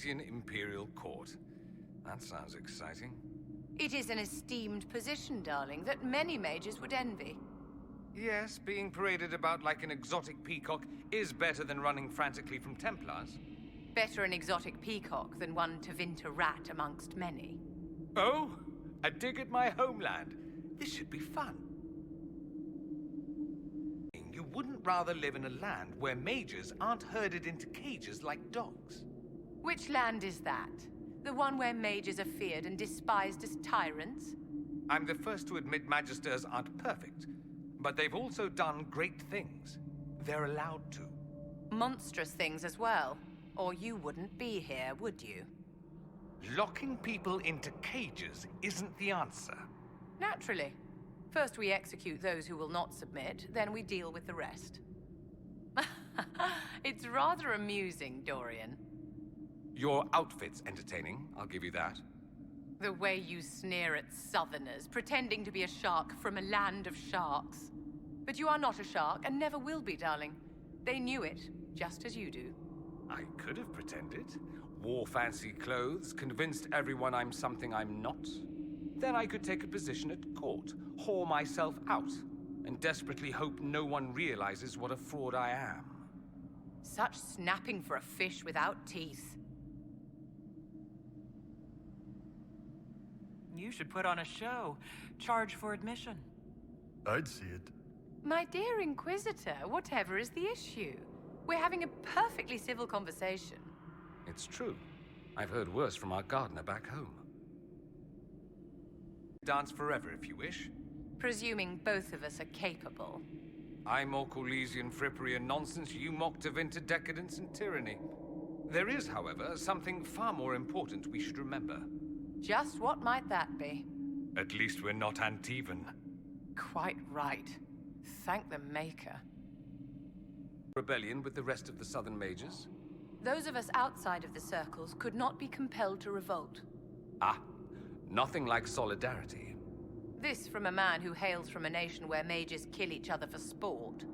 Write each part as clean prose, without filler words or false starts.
Elysian Imperial Court. That sounds exciting. It is an esteemed position, darling, that many mages would envy. Yes, being paraded about like an exotic peacock is better than running frantically from Templars. Better an exotic peacock than one Tevinter rat amongst many. Oh, a dig at my homeland. This should be fun. You wouldn't rather live in a land where mages aren't herded into cages like dogs? Which land is that? The one where mages are feared and despised as tyrants? I'm the first to admit magisters aren't perfect, but they've also done great things. They're allowed to. Monstrous things as well. Or you wouldn't be here, would you? Locking people into cages isn't the answer. Naturally. First we execute those who will not submit, then we deal with the rest. It's rather amusing, Dorian. Your outfit's entertaining, I'll give you that. The way you sneer at Southerners, pretending to be a shark from a land of sharks. But you are not a shark, and never will be, darling. They knew it, just as you do. I could have pretended. Wore fancy clothes, convinced everyone I'm something I'm not. Then I could take a position at court, whore myself out, and desperately hope no one realizes what a fraud I am. Such snapping for a fish without teeth. You should put on a show. Charge for admission. I'd see it. My dear Inquisitor, whatever is the issue? We're having a perfectly civil conversation. It's true. I've heard worse from our gardener back home. Dance forever if you wish. Presuming both of us are capable. I mock Elysian frippery and nonsense, you mock Tevinter decadence and tyranny. There is, however, something far more important we should remember. Just what might that be? At least we're not Antivan. Quite right. Thank the Maker. Rebellion with the rest of the Southern Mages? Those of us outside of the circles could not be compelled to revolt. Ah, nothing like solidarity. This from a man who hails from a nation where mages kill each other for sport.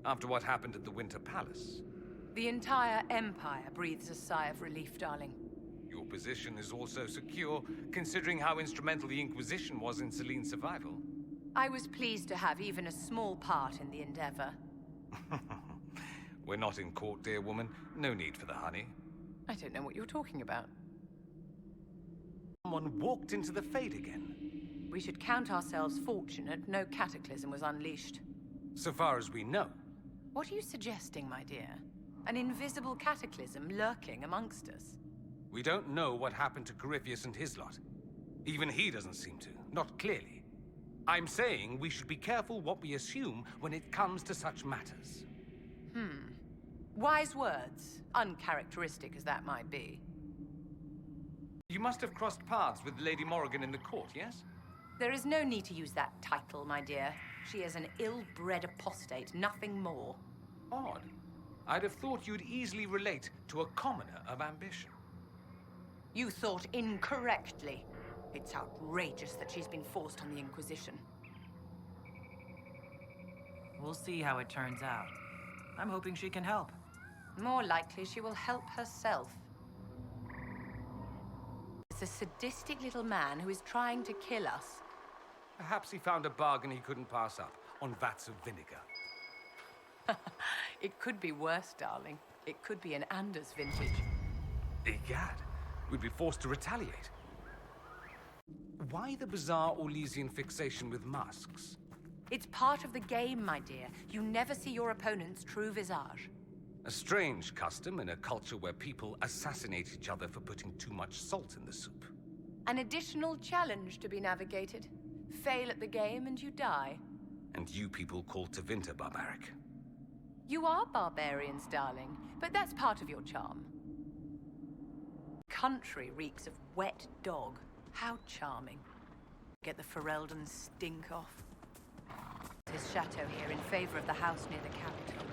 After what happened at the Winter Palace. The entire Empire breathes a sigh of relief, darling. Your position is also secure, considering how instrumental the Inquisition was in Celine's survival. I was pleased to have even a small part in the endeavor. We're not in court, dear woman. No need for the honey. I don't know what you're talking about. Someone walked into the Fade again. We should count ourselves fortunate no cataclysm was unleashed. So far as we know. What are you suggesting, my dear? An invisible cataclysm lurking amongst us? We don't know what happened to Corypheus and his lot. Even he doesn't seem to, not clearly. I'm saying we should be careful what we assume when it comes to such matters. Wise words, uncharacteristic as that might be. You must have crossed paths with Lady Morrigan in the court, yes? There is no need to use that title, my dear. She is an ill-bred apostate, nothing more. Odd. I'd have thought you'd easily relate to a commoner of ambition. You thought incorrectly. It's outrageous that she's been forced on the Inquisition. We'll see how it turns out. I'm hoping she can help. More likely she will help herself. It's a sadistic little man who is trying to kill us. Perhaps he found a bargain he couldn't pass up on vats of vinegar. It could be worse, darling. It could be an Anders vintage. Egad, we'd be forced to retaliate. Why the bizarre Orlesian fixation with masks? It's part of the game, my dear. You never see your opponent's true visage. A strange custom in a culture where people assassinate each other for putting too much salt in the soup. An additional challenge to be navigated. Fail at the game and you die. And you people call Tevinter barbaric. You are barbarians, darling, but that's part of your charm. Country reeks of wet dog. How charming. Get the Ferelden stink off. His chateau here in favor of the house near the capital.